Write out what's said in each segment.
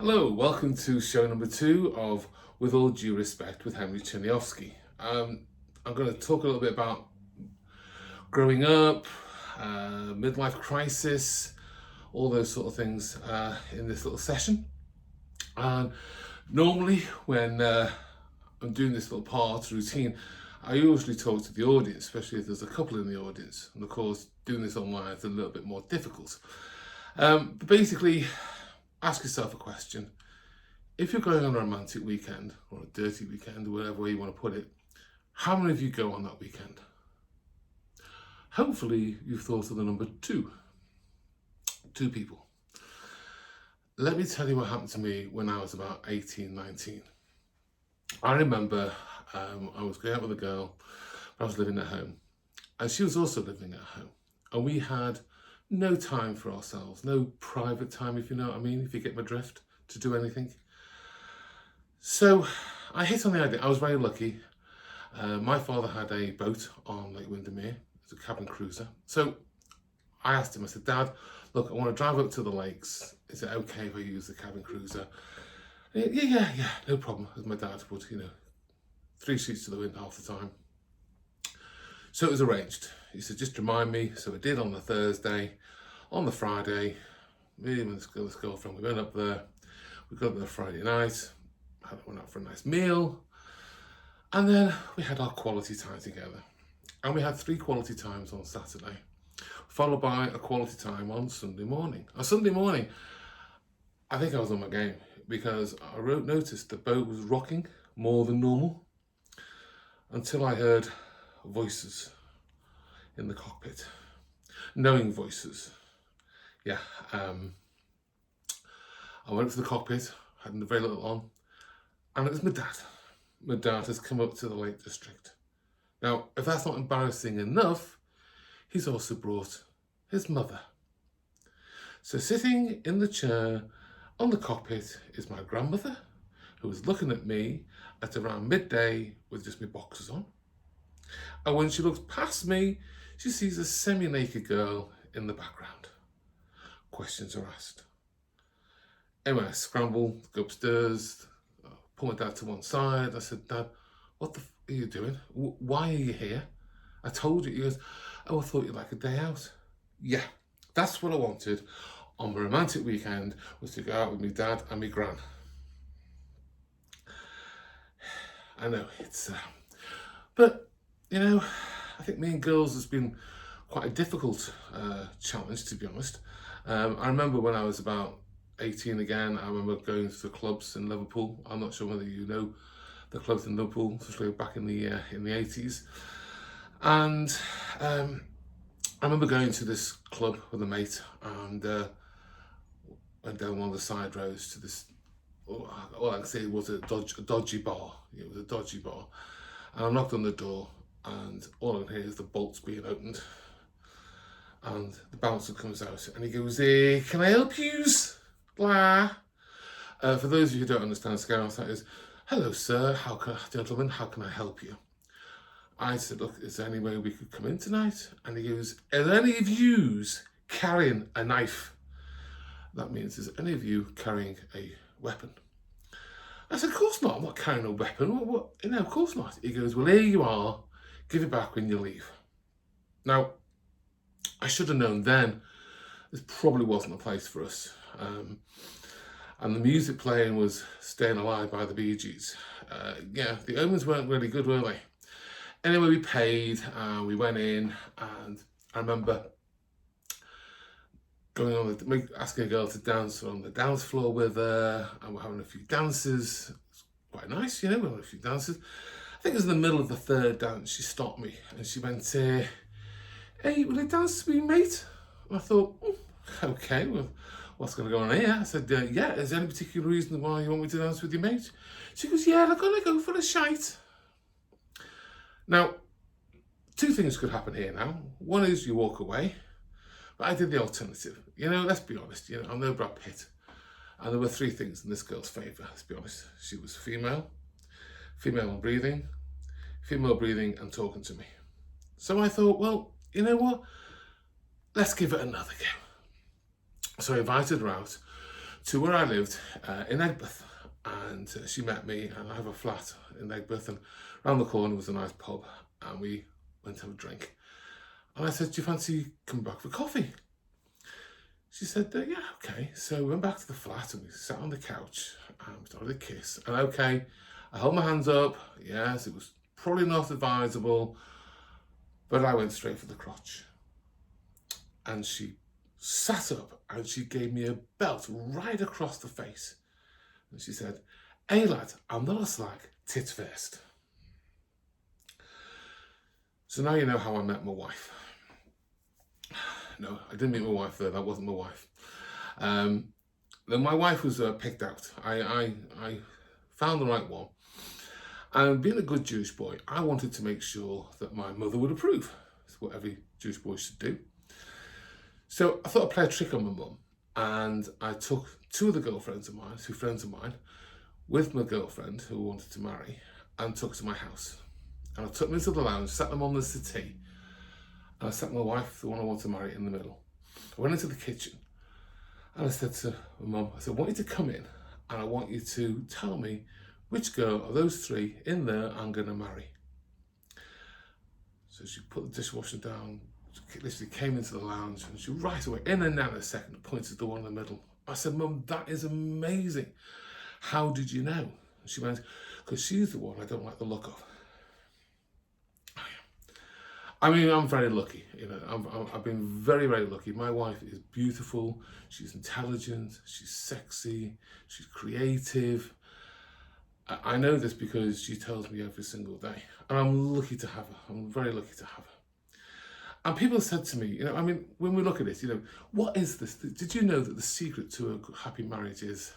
Hello, welcome to show number 2 of With All Due Respect with Henry Churniavsky. I'm going to talk a little bit about growing up, midlife crisis, all those sort of things in this little session. And normally when I'm doing this little part routine, I usually talk to the audience, especially if there's a couple in the audience. And of course, doing this online is a little bit more difficult. But basically, ask yourself a question. If you're going on a romantic weekend or a dirty weekend, or whatever way you want to put it, how many of you go on that weekend? Hopefully you've thought of the number 2. 2 people. Let me tell you what happened to me when I was about 18, 19. I remember I was going out with a girl. I was living at home and she was also living at home, and we had no time for ourselves, no private time, if you know what I mean, if you get my drift, to do anything. So I hit on the idea. I was very lucky. My father had a boat on Lake Windermere. It's a cabin cruiser. So I asked him, I said, Dad, look, I want to drive up to the lakes. Is it okay if I use the cabin cruiser? Yeah, no problem. As my dad would, 3 seats to the wind half the time. So it was arranged. He said, just remind me. So I did on the Thursday. On the Friday, me and this girlfriend, we went up there. We got there Friday night. Went out for a nice meal. And then we had our quality time together. And we had 3 quality times on Saturday, followed by a quality time on Sunday morning. On Sunday morning, I think I was on my game because I noticed the boat was rocking more than normal until I heard voices in the cockpit, knowing voices. Yeah, I went to the cockpit, had very little on, and it was my dad. My dad has come up to the Lake District. Now, if that's not embarrassing enough, he's also brought his mother. So sitting in the chair on the cockpit is my grandmother, who was looking at me at around midday with just my boxers on. And when she looks past me, she sees a semi-naked girl in the background. Questions are asked. Anyway, I scramble, go upstairs, pull my dad to one side. I said, Dad, what the are you doing? Why are you here? I told you. He goes, oh, I thought you'd like a day out. Yeah, that's what I wanted on my romantic weekend, was to go out with my dad and my gran. I know, it's... but, I think me and girls has been quite a difficult challenge, to be honest. I remember when I was about 18 again, I remember going to the clubs in Liverpool. I'm not sure whether you know the clubs in Liverpool, especially back in the 80s. And I remember going to this club with a mate and went down one of the side roads to this, all I can say was a dodgy bar. It was a dodgy bar. And I knocked on the door and all I can hear is the bolts being opened. And the bouncer comes out and he goes, hey, can I help yous? Blah. For those of you who don't understand Scouse, that is, hello sir, gentlemen, how can I help you? I said, look, is there any way we could come in tonight? And he goes, are any of yous carrying a knife? That means, is any of you carrying a weapon? I said, of course not, I'm not carrying a weapon. What? Of course not. He goes, well, here you are, give it back when you leave. Now, I should have known then this probably wasn't a place for us. And the music playing was Staying Alive by the Bee Gees. Yeah, the omens weren't really good, were they? Anyway, we paid and we went in, and I remember going on, asking a girl to dance on the dance floor with her, and we're having a few dances. It's quite nice, we're having a few dances. I think it was in the middle of the 3rd dance, she stopped me and she went, hey, will you dance to me, mate? And I thought, okay, well, what's going to go on here? I said, yeah, is there any particular reason why you want me to dance with your mate? She goes, yeah, I'm going to go for a shite. Now, 2 things could happen here now. One is you walk away, but I did the alternative. Let's be honest, I'm no Brad Pitt. And there were 3 things in this girl's favour, let's be honest. She was female and breathing, female breathing and talking to me. So I thought, well, you know what? Let's give it another go. So I invited her out to where I lived in Egbert. And she met me, and I have a flat in Egbert, and round the corner was a nice pub, and we went to have a drink. And I said, do you fancy coming back for coffee? She said, yeah, okay. So we went back to the flat and we sat on the couch and we started to kiss. And okay, I held my hands up. Yes, it was probably not advisable, but I went straight for the crotch. And she sat up and she gave me a belt right across the face. And she said, hey lad, I'm not a slag, tits first. So now you know how I met my wife. No, I didn't meet my wife there. That wasn't my wife. Then my wife was picked out. I found the right one. And being a good Jewish boy, I wanted to make sure that my mother would approve. It's what every Jewish boy should do. So I thought I'd play a trick on my mum. And I took two of the girlfriends of mine, two friends of mine, with my girlfriend who I wanted to marry, and took her to my house. And I took them into the lounge, sat them on the settee, and I sat my wife, the one I want to marry, in the middle. I went into the kitchen and I said to my mum, I said, I want you to come in and I want you to tell me which girl of those three in there I'm going to marry. So she put the dishwasher down, she literally came into the lounge, and she right away, in a nanosecond, pointed to the one in the middle. I said, Mum, that is amazing. How did you know? And she went, because she's the one I don't like the look of. I mean, I'm very lucky, you know, I've been very, very lucky. My wife is beautiful, she's intelligent, she's sexy, she's creative. I know this because she tells me every single day, and I'm lucky to have her. I'm very lucky to have her. And people have said to me, you know, I mean, when we look at it, you know, what is this? Did you know that the secret to a happy marriage is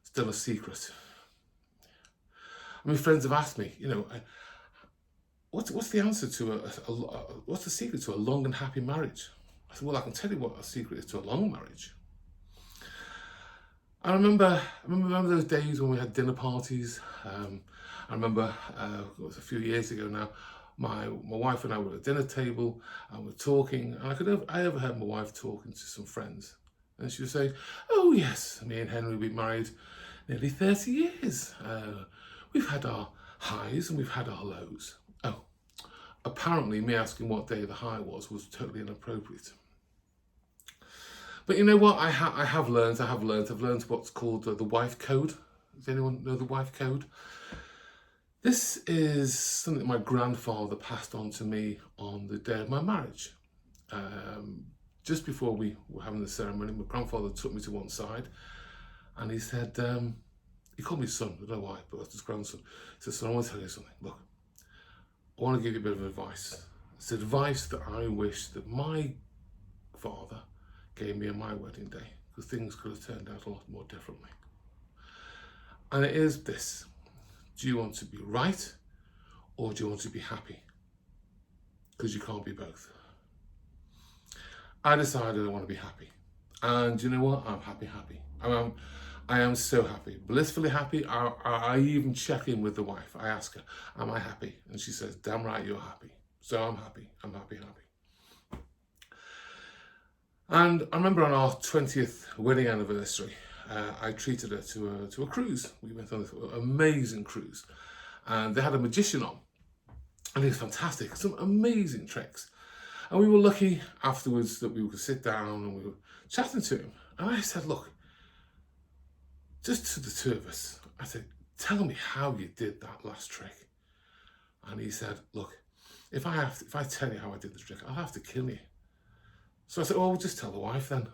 still a secret? I mean, friends have asked me, you know, what's the answer to what's the secret to a long and happy marriage? I said, well, I can tell you what a secret is to a long marriage. I remember those days when we had dinner parties. I remember it was a few years ago now. My wife and I were at a dinner table and we're talking, and I overheard my wife talking to some friends, and she was saying, "Oh yes, me and Henry, we've been married nearly 30 years. We've had our highs and we've had our lows." Oh, apparently me asking what day the high was totally inappropriate. But you know what? I have learned what's called the wife code. Does anyone know the wife code? This is something that my grandfather passed on to me on the day of my marriage. Just before we were having the ceremony, my grandfather took me to one side and he said, he called me son, I don't know why, but that's his grandson. He said, son, I want to tell you something. Look, I want to give you a bit of advice. It's advice that I wish that my father gave me on my wedding day, because things could have turned out a lot more differently. And it is this: do you want to be right or do you want to be happy? Because you can't be both. I decided I want to be happy, and you know what? I'm happy. I am so happy, blissfully happy. I even check in with the wife. I ask her, am I happy? And she says, damn right you're happy. So I'm happy. And I remember on our 20th wedding anniversary, I treated her to a cruise. We went on this amazing cruise, and they had a magician on, and he was fantastic, some amazing tricks. And we were lucky afterwards that we could sit down and we were chatting to him. And I said, look, just to the two of us, I said, tell me how you did that last trick. And he said, look, if I tell you how I did the trick, I'll have to kill you. So I said, well, we'll just tell the wife then.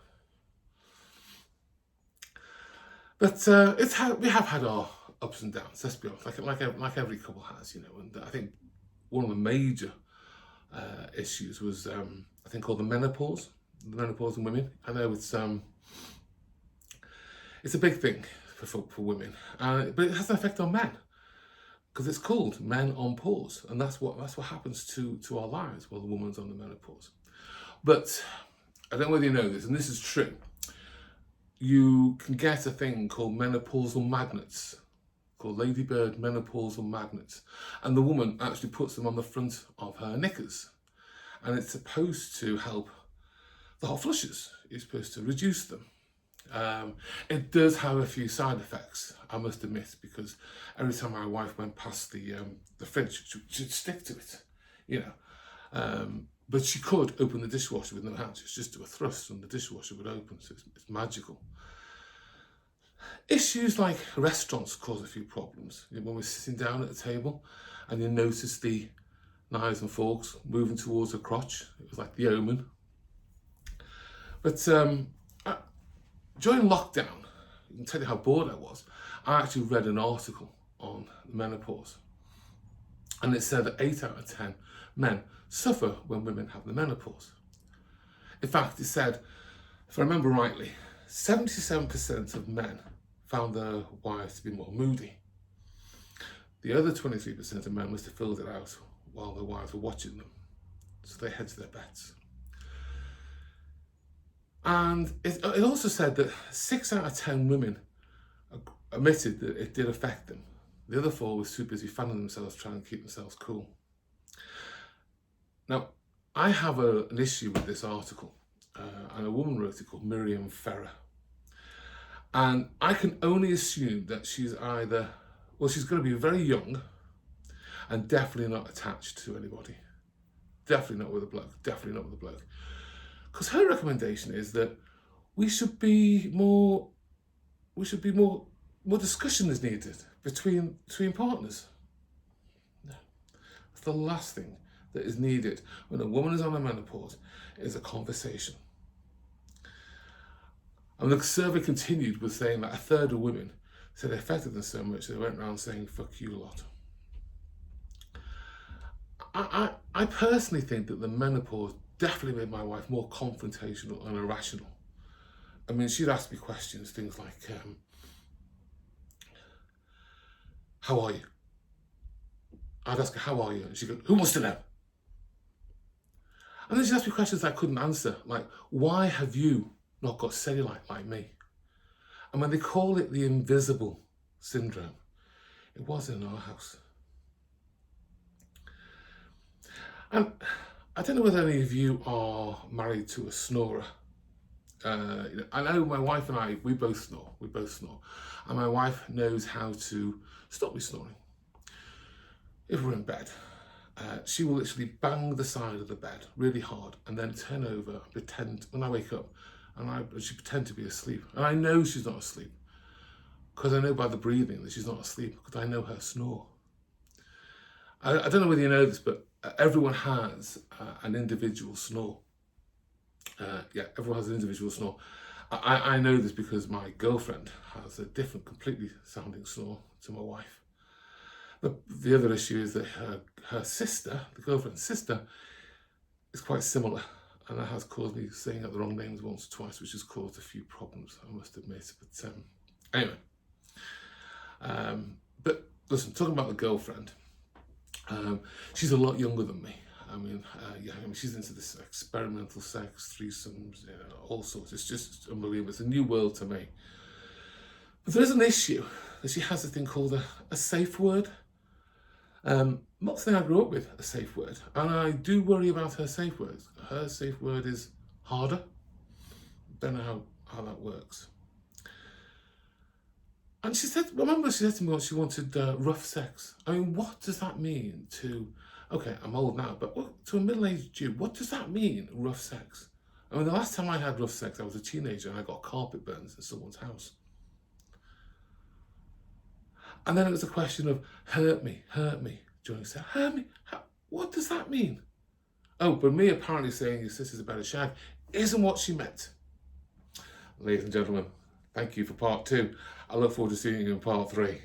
But we have had our ups and downs, let's be honest, like every couple has, you know. And I think one of the major issues was a thing called the menopause in women. I know it's a big thing for women, but it has an effect on men, because it's called men on pause, and that's what happens to our lives while the woman's on the menopause. But I don't know whether you know this, and this is true. You can get a thing called menopausal magnets, called ladybird menopausal magnets, and the woman actually puts them on the front of her knickers, and it's supposed to help the hot flushes. It's supposed to reduce them. It does have a few side effects, I must admit, because every time my wife went past the fridge, she'd stick to it, you know. But she could open the dishwasher with no hands. It's just do a thrust and the dishwasher would open, so it's magical. Issues like restaurants cause a few problems. You know, when we're sitting down at a table and you notice the knives and forks moving towards her crotch, it was like the omen. But during lockdown, I can tell you how bored I was. I actually read an article on menopause, and it said that 8 out of 10 men suffer when women have the menopause. In fact, it said, if I remember rightly, 77% of men found their wives to be more moody. The other 23% of men must have filled it out while their wives were watching them, so they head to their beds. And it also said that 6 out of 10 women admitted that it did affect them. The other 4 were too busy fanning themselves, trying to keep themselves cool. Now, I have an issue with this article, and a woman wrote it called Miriam Ferrer. And I can only assume that she's either, well, she's going to be very young and definitely not attached to anybody. Definitely not with a bloke, definitely not with a bloke. Because her recommendation is that we should be more discussion is needed between partners. No. That's the last thing that is needed when a woman is on a menopause, is a conversation. And the survey continued with saying that 1/3 of women said it affected them so much they went around saying fuck you a lot. I personally think that the menopause definitely made my wife more confrontational and irrational. I mean, she'd ask me questions, things like, how are you? I'd ask her, how are you? And she'd go, who wants to know? And then she'd ask me questions I couldn't answer, like, why have you not got cellulite like me? And when they call it the invisible syndrome, it was in our house. And I don't know whether any of you are married to a snorer. I know my wife and I, we both snore. And my wife knows how to stop me snoring. If we're in bed, she will literally bang the side of the bed really hard and then turn over and pretend, when I wake up, and she pretend to be asleep. And I know she's not asleep, because I know by the breathing that she's not asleep, because I know her snore. I don't know whether you know this, but everyone has an individual snore. Everyone has an individual snore. I know this because my girlfriend has a different, completely sounding snore to my wife. The other issue is that her sister, the girlfriend's sister, is quite similar, and that has caused me saying out the wrong names once or twice, which has caused a few problems, I must admit. But anyway, but listen, talking about the girlfriend, she's a lot younger than me. I mean, she's into this experimental sex, threesomes, all sorts. It's just unbelievable. It's a new world to me. But there is an issue that she has a thing called a safe word. Not something I grew up with, a safe word. And I do worry about her safe words. Her safe word is harder. Don't know how that works. And she said to me once she wanted rough sex. I mean, what does that mean to, okay, I'm old now, but to a middle-aged Jew, what does that mean, rough sex? I mean, the last time I had rough sex, I was a teenager and I got carpet burns in someone's house. And then it was a question of, hurt me. Johnny said, hurt me? What does that mean? Oh, but me apparently saying your sister's a better shag isn't what she meant. Ladies and gentlemen, thank you for part 2. I look forward to seeing you in part 3.